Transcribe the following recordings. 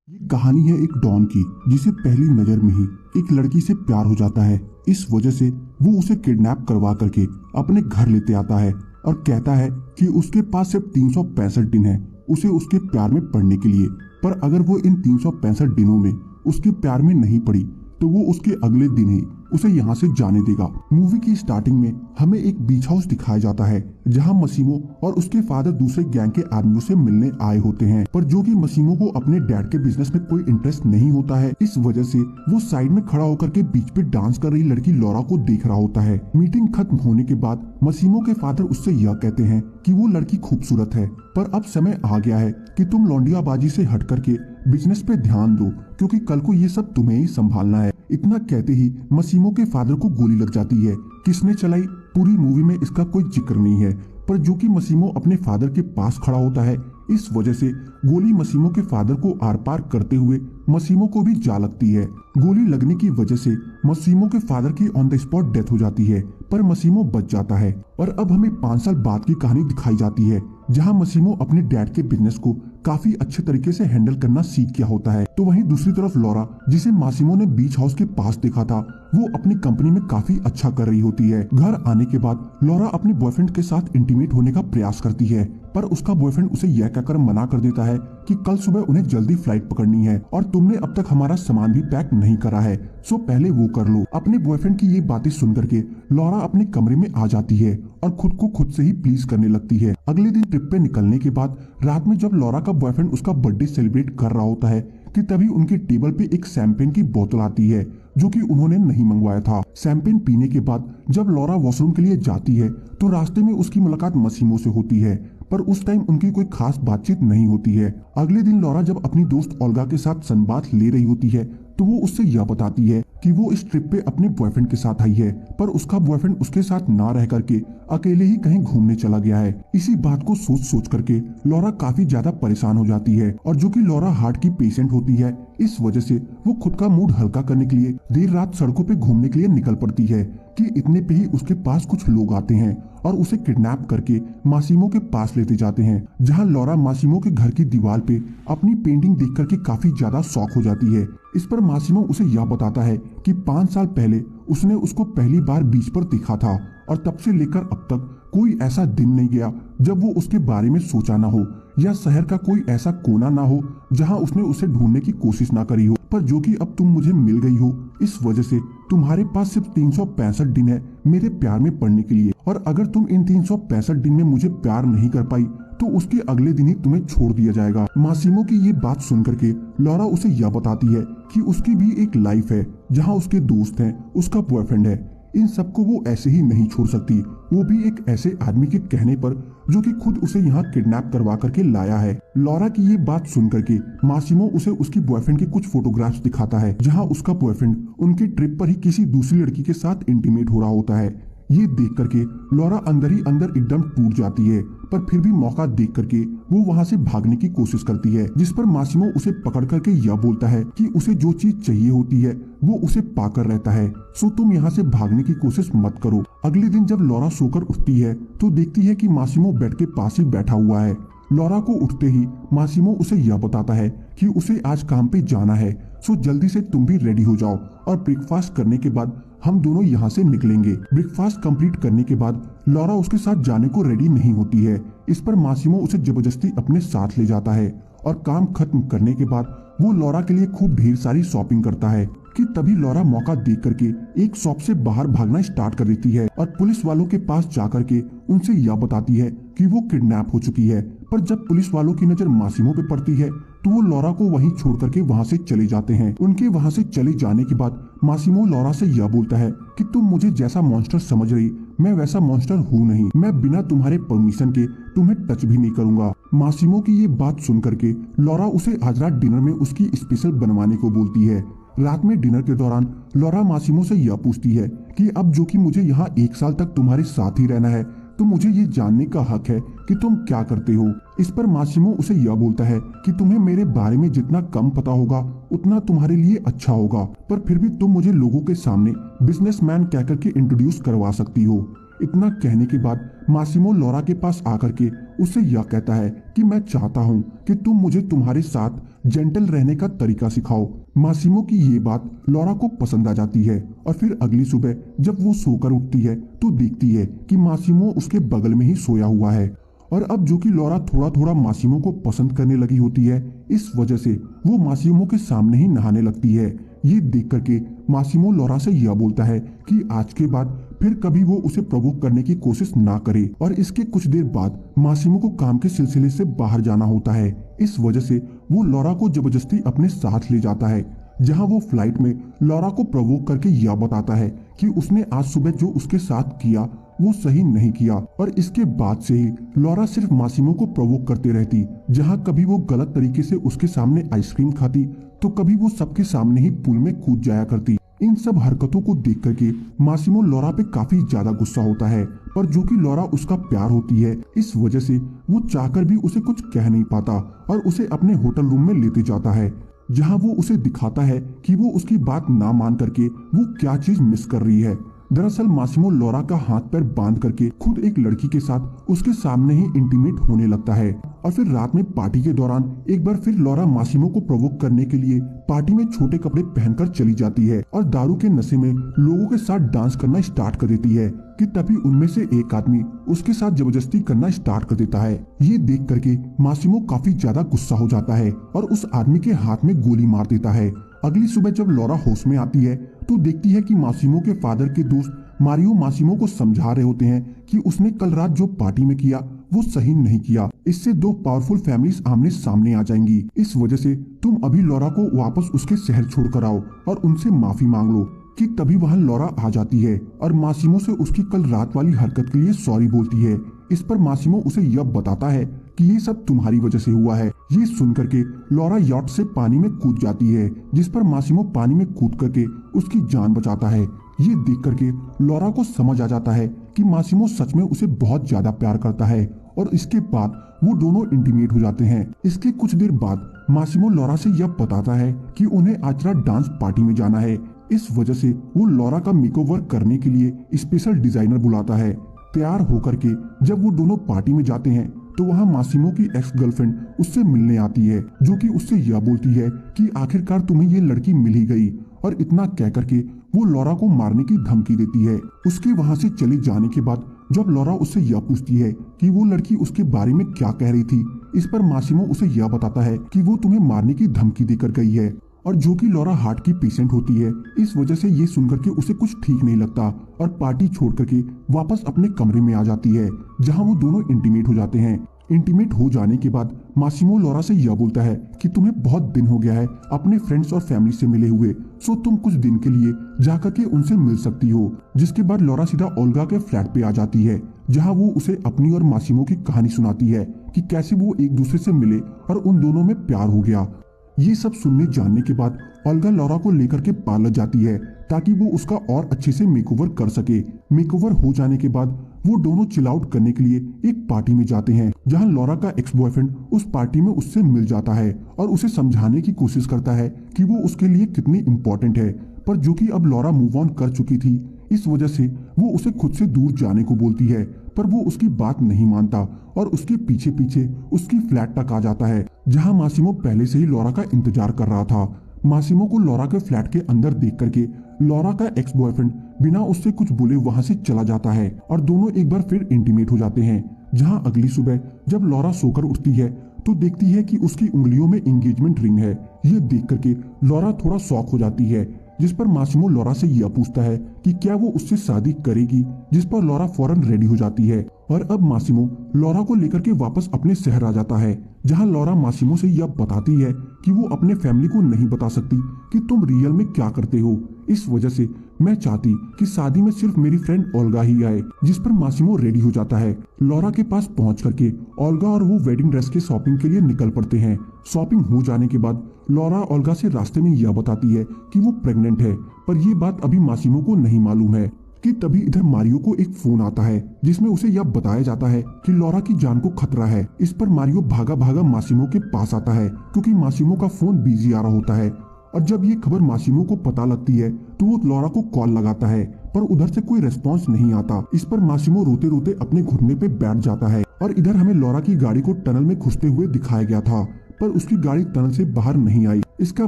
ये कहानी है एक डॉन की जिसे पहली नजर में ही एक लड़की से प्यार हो जाता है। इस वजह से वो उसे किडनैप करवा करके अपने घर लेते आता है और कहता है कि उसके पास सिर्फ 365 दिन है उसे उसके प्यार में पड़ने के लिए। पर अगर वो इन 365 दिनों में उसके प्यार में नहीं पड़ी तो वो उसके अगले दिन ही उसे यहाँ से जाने देगा। मूवी की स्टार्टिंग में हमें एक बीच हाउस दिखाया जाता है जहाँ मसीमो और उसके फादर दूसरे गैंग के आदमियों से मिलने आए होते हैं, पर जो कि मसीमो को अपने डैड के बिजनेस में कोई इंटरेस्ट नहीं होता है। इस वजह से वो साइड में खड़ा होकर के बीच पे डांस कर रही लड़की लॉरा को देख रहा होता है। मीटिंग खत्म होने के बाद मसीमो के फादर उससे यह कहते हैं कि वो लड़की खूबसूरत है, पर अब समय आ गया है कि तुम लौंडियाबाजी से हट करके बिजनेस पे ध्यान दो, क्योंकि कल को ये सब तुम्हें ही संभालना है। इतना कहते ही मसीमो के फादर को गोली लग जाती है। किसने चलाई पूरी मूवी में इसका कोई जिक्र नहीं है, पर जो कि मसीमो अपने फादर के पास खड़ा होता है, इस वजह से गोली मसीमो के फादर को आर पार करते हुए मसीमो को भी जा लगती है। गोली लगने की वजह से मसीमो के फादर की ऑन द स्पॉट डेथ हो जाती है, पर मसीमो बच जाता है। और अब हमें 5 साल बाद की कहानी दिखाई जाती है जहां मसीमो अपने डैड के बिजनेस को काफी अच्छे तरीके से हैंडल करना सीख गया होता है। तो वहीं दूसरी तरफ लॉरा, जिसे मासिमो ने बीच हाउस के पास देखा था, वो अपनी कंपनी में काफी अच्छा कर रही होती है। घर आने के बाद लॉरा अपने बॉयफ्रेंड के साथ इंटीमेट होने का प्रयास करती है, पर उसका बॉयफ्रेंड उसे यह कहकर मना कर देता है कि कल सुबह उन्हें जल्दी फ्लाइट पकड़नी है और तुमने अब तक हमारा सामान भी पैक नहीं करा है, सो पहले वो कर लो। अपने बॉयफ्रेंड की ये बातें सुन करके लॉरा अपने कमरे में आ जाती है और खुद को खुद से ही प्लीज करने लगती है। अगले दिन ट्रिप पे निकलने के बाद रात में जब लॉरा का बॉयफ्रेंड उसका बर्थडे सेलिब्रेट कर रहा होता है कि तभी उनके टेबल पे एक शैंपेन की बोतल आती है जो कि उन्होंने नहीं मंगवाया था। शैंपेन पीने के बाद जब लॉरा वॉशरूम के लिए जाती है तो रास्ते में उसकी मुलाकात मसीमो से होती है, पर उस टाइम उनकी कोई खास बातचीत नहीं होती है। अगले दिन लॉरा जब अपनी दोस्त ओल्गा के साथ संबाथ ले रही होती है तो वो उससे यह बताती है कि वो इस ट्रिप पे अपने बॉयफ्रेंड के साथ आई है, पर उसका बॉयफ्रेंड उसके साथ ना रह करके अकेले ही कहीं घूमने चला गया है। इसी बात को सोच सोच करके लॉरा काफी ज्यादा परेशान हो जाती है और जो कि लॉरा हार्ट की पेशेंट होती है, इस वजह से वो खुद का मूड हल्का करने के लिए देर रात सड़कों पे घूमने के लिए निकल पड़ती है कि इतने पे ही उसके पास कुछ लोग आते हैं और उसे किडनैप करके मासिमो के पास लेते जाते हैं, जहां लॉरा मासिमो के घर की दीवार पे अपनी पेंटिंग देख करके काफी ज्यादा शॉक हो जाती है। इस पर मासिमो उसे यह बताता है कि 5 साल पहले उसने उसको पहली बार बीच पर देखा था और तब से लेकर अब तक कोई ऐसा दिन नहीं गया जब वो उसके बारे में सोचा ना हो या शहर का कोई ऐसा कोना ना हो जहां उसने उसे ढूंढने की कोशिश ना करी हो, पर जो कि अब तुम मुझे मिल गई हो, इस वजह से तुम्हारे पास सिर्फ 365 दिन है मेरे प्यार में पड़ने के लिए, और अगर तुम इन 365 दिन में मुझे प्यार नहीं कर पाई तो उसके अगले दिन ही तुम्हें छोड़ दिया जाएगा। मासिमो की ये बात सुन करके लॉरा उसे यह बताती है कि उसकी भी एक लाइफ है जहाँ उसके दोस्त हैं, उसका बॉयफ्रेंड है, इन सबको वो ऐसे ही नहीं छोड़ सकती, वो भी एक ऐसे आदमी के कहने पर जो कि खुद उसे यहाँ किडनैप करवा करके लाया है। लॉरा की ये बात सुन करके मासिमो उसे उसकी बॉयफ्रेंड के कुछ फोटोग्राफ्स दिखाता है जहाँ उसका बॉयफ्रेंड उनकी ट्रिप पर ही किसी दूसरी लड़की के साथ इंटीमेट हो रहा होता है। ये देख करके लॉरा अंदर ही अंदर एकदम टूट जाती है, पर फिर भी मौका देख करके वो वहाँ से भागने की कोशिश करती है, जिस पर मासिमो उसे पकड़ करके यह बोलता है कि उसे जो चीज चाहिए होती है वो उसे पाकर रहता है, सो तुम यहाँ से भागने की कोशिश मत करो। अगले दिन जब लॉरा सोकर उठती है तो देखती है कि मासिमो बेड के पास ही बैठा हुआ है। लॉरा को उठते ही मासिमो उसे यह बताता है कि उसे आज काम पे जाना है, सो जल्दी से तुम भी रेडी हो जाओ और ब्रेकफास्ट करने के बाद हम दोनों यहाँ से निकलेंगे। ब्रेकफास्ट कंप्लीट करने के बाद लॉरा उसके साथ जाने को रेडी नहीं होती है। इस पर मासिमो उसे जबरदस्ती अपने साथ ले जाता है और काम खत्म करने के बाद वो लॉरा के लिए खूब ढेर सारी शॉपिंग करता है कि तभी लॉरा मौका देख करके एक शॉप से बाहर भागना स्टार्ट कर देती है और पुलिस वालों के पास जाकर के उनसे यह बताती है कि वो किडनैप हो चुकी है। पर जब पुलिस वालों की नजर मासिमो पे पड़ती है तो वो लॉरा को वहीं छोड़ करके वहाँ से चले जाते हैं। उनके वहाँ से चले जाने के बाद मासिमो लॉरा से यह बोलता है कि तुम मुझे जैसा मॉन्स्टर समझ रही, मैं वैसा मॉन्स्टर हूँ नहीं, मैं बिना तुम्हारे परमिशन के तुम्हें टच भी नहीं करूंगा। मासिमो की ये बात सुन करके लॉरा उसे आज रात डिनर में उसकी स्पेशल बनवाने को बोलती है। रात में डिनर के दौरान लॉरा मासिमो से यह पूछती है कि अब जो कि मुझे यहाँ 1 साल तक तुम्हारे साथ ही रहना है तो मुझे ये जानने का हक है कि तुम क्या करते हो। इस पर मासिमो उसे यह बोलता है कि तुम्हें मेरे बारे में जितना कम पता होगा उतना तुम्हारे लिए अच्छा होगा, पर फिर भी तुम मुझे लोगों के सामने बिजनेसमैन कहकर के इंट्रोड्यूस करवा सकती हो। इतना कहने के बाद मासिमो लॉरा के पास आकर के उससे यह कहता है कि मैं चाहता हूँ कि तुम मुझे तुम्हारे साथ जेंटल रहने का तरीका सिखाओ। मासिमो की ये बात लॉरा को पसंद आ जाती है और फिर अगली सुबह जब वो सोकर उठती है तो देखती है कि मासिमो उसके बगल में ही सोया हुआ है। और अब जो कि लॉरा थोड़ा थोड़ा मासिमो को पसंद करने लगी होती है, इस वजह से वो मासिमो के सामने ही नहाने लगती है। ये देख करके मासिमो लॉरा से यह बोलता है कि आज के बाद फिर कभी वो उसे प्रवोक करने की कोशिश ना करे। और इसके कुछ देर बाद मासिमो को काम के सिलसिले से बाहर जाना होता है। इस वजह से वो लॉरा को जबरदस्ती अपने साथ ले जाता है, जहां वो फ्लाइट में लॉरा को प्रवोक करके यह बताता है कि उसने आज सुबह जो उसके साथ किया वो सही नहीं किया। और इसके बाद से ही लॉरा सिर्फ मासिमो को प्रवोक करते रहती, जहां कभी वो गलत तरीके से उसके सामने आइसक्रीम खाती तो कभी वो सबके सामने ही पूल में कूद जाया करती। इन सब हरकतों को देख करके मासिमो लॉरा पे काफी ज्यादा गुस्सा होता है, पर जो कि लॉरा उसका प्यार होती है, इस वजह से वो चाहकर भी उसे कुछ कह नहीं पाता और उसे अपने होटल रूम में लेते जाता है, जहां वो उसे दिखाता है कि वो उसकी बात ना मान करके वो क्या चीज मिस कर रही है। दरअसल मासिमो लॉरा का हाथ पैर बांध करके खुद एक लड़की के साथ उसके सामने ही इंटीमेट होने लगता है। और फिर रात में पार्टी के दौरान एक बार फिर लॉरा मासिमो को प्रोवोक करने के लिए पार्टी में छोटे कपड़े पहनकर चली जाती है और दारू के नशे में लोगों के साथ डांस करना स्टार्ट कर देती है कि तभी उनमें से एक आदमी उसके साथ जबरदस्ती करना स्टार्ट कर देता है। ये देख करके मासिमो काफी ज्यादा गुस्सा हो जाता है और उस आदमी के हाथ में गोली मार देता है। अगली सुबह जब लॉरा होश में आती है तो देखती है कि मासिमो के फादर के दोस्त मारियो मासिमो को समझा रहे होते हैं कि उसने कल रात जो पार्टी में किया वो सही नहीं किया। इससे दो पावरफुल फैमिलीज आमने सामने आ जाएंगी। इस वजह से तुम अभी लॉरा को वापस उसके शहर छोड़कर आओ और उनसे माफी मांग लो। कि तभी वहां लॉरा आ जाती है और मासिमो से उसकी कल रात वाली हरकत के लिए सॉरी बोलती है। इस पर मासिमो उसे यह बताता है कि ये सब तुम्हारी वजह से हुआ है। ये सुनकर के लॉरा यॉट से पानी में कूद जाती है, जिस पर मासिमो पानी में कूद करके उसकी जान बचाता है। ये देख करके लॉरा को समझ आ जाता है कि मासिमो सच में उसे बहुत ज्यादा प्यार करता है और इसके बाद वो दोनों इंटीमेट हो जाते हैं। इसके कुछ देर बाद मासिमो लॉरा से यह बताता है कि उन्हें आज रात डांस पार्टी में जाना है। इस वजह से वो लॉरा का मेकओवर करने के लिए स्पेशल डिजाइनर बुलाता है। तैयार होकर के जब वो दोनों पार्टी में जाते हैं तो वहाँ मासिमो की एक्स गर्लफ्रेंड उससे मिलने आती है, जो कि उससे यह बोलती है कि आखिरकार तुम्हें ये लड़की मिल ही गई। और इतना कह करके वो लॉरा को मारने की धमकी देती है। उसके वहां से चले जाने के बाद जब लॉरा उससे यह पूछती है कि वो लड़की उसके बारे में क्या कह रही थी, इस पर मासिमो उसे यह बताता है कि वो तुम्हें मारने की धमकी देकर गई है। और जो कि लॉरा हार्ट की पेशेंट होती है, इस वजह से ये सुनकर के उसे कुछ ठीक नहीं लगता और पार्टी छोड़ करके वापस अपने कमरे में आ जाती है, जहां वो दोनों इंटीमेट हो जाते हैं। इंटीमेट हो जाने के बाद मासिमो लॉरा से यह बोलता है कि तुम्हें बहुत दिन हो गया है अपने फ्रेंड्स और फैमिली से मिले हुए, सो तुम कुछ दिन के लिए जाकर के उनसे मिल सकती हो। जिसके बाद लॉरा सीधा ओल्गा के फ्लैट पे आ जाती है, जहां वो उसे अपनी और मासिमो की कहानी सुनाती है कि कैसे वो एक दूसरे से मिले और उन दोनों में प्यार हो गया। ये सब सुनने जानने के बाद ओल्गा लॉरा को लेकर के पार्लर जाती है ताकि वो उसका और अच्छे से मेकओवर कर सके। मेकओवर हो जाने के बाद वो दोनों चिल आउट करने के लिए एक पार्टी में जाते हैं, जहां लॉरा का एक्स बॉयफ्रेंड उस पार्टी में उससे मिल जाता है और उसे समझाने की कोशिश करता है कि वो उसके लिए कितनी इम्पोर्टेंट है। पर जो कि अब लॉरा मूव ऑन कर चुकी थी, इस वजह से वो उसे खुद से दूर जाने को बोलती है, पर वो उसकी बात नहीं मानता और उसके पीछे पीछे उसकी फ्लैट तक आ जाता है, जहां मासिमो पहले से ही लॉरा का इंतजार कर रहा था। मासिमो को लॉरा के फ्लैट के अंदर देख करके लॉरा का एक्स बॉयफ्रेंड बिना उससे कुछ बोले वहां से चला जाता है और दोनों एक बार फिर इंटीमेट हो जाते हैं। जहां अगली सुबह जब लॉरा सोकर उठती है तो देखती है कि उसकी उंगलियों में एंगेजमेंट रिंग है। ये देख करके लॉरा थोड़ा शॉक हो जाती है, जिस पर मासिमो लॉरा से यह पूछता है कि क्या वो उससे शादी करेगी, जिस पर लॉरा फौरन रेडी हो जाती है। और अब मासिमो लॉरा को लेकर के वापस अपने शहर आ जाता है, जहां लॉरा मासिमो से यह बताती है कि वो अपने फैमिली को नहीं बता सकती कि तुम रियल में क्या करते हो। इस वजह से मैं चाहती कि शादी में सिर्फ मेरी फ्रेंड ओल्गा ही आए, जिस पर मासिमो रेडी हो जाता है। लॉरा के पास पहुंच करके ओल्गा और वो वेडिंग ड्रेस के शॉपिंग के लिए निकल पड़ते हैं। शॉपिंग हो जाने के बाद लॉरा ओल्गा से रास्ते में यह बताती है कि वो प्रेग्नेंट है, पर यह बात अभी मासिमो को नहीं मालूम है। कि तभी इधर मारियो को एक फोन आता है, जिसमें उसे यह बताया जाता है कि लॉरा की जान को खतरा है। इस पर मारियो भागा भागा मासिमो के पास आता है, क्योंकि मासिमो का फोन बिजी आ रहा होता है। और जब ये खबर मासिमो को पता लगती है तो वो लॉरा को कॉल लगाता है, पर उधर से कोई रिस्पॉन्स नहीं आता। इस पर मासिमो रोते रोते अपने घुटने पे बैठ जाता है। और इधर हमें लॉरा की गाड़ी को टनल में घुसते हुए दिखाया गया था, पर उसकी गाड़ी टनल से बाहर नहीं आई। इसका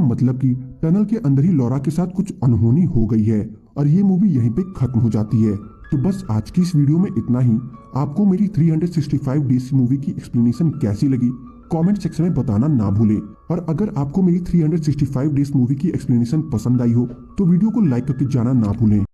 मतलब कि टनल के अंदर ही लॉरा के साथ कुछ अनहोनी हो गई है और ये मूवी यहीं पे खत्म हो जाती है। तो बस आज की इस वीडियो में इतना ही। आपको मेरी 365 डेज मूवी की एक्सप्लेनेशन कैसी लगी कमेंट सेक्शन में बताना ना भूलें। और अगर आपको मेरी 365 डेज मूवी की एक्सप्लेनेशन पसंद आई हो तो वीडियो को लाइक करके जाना ना भूलें।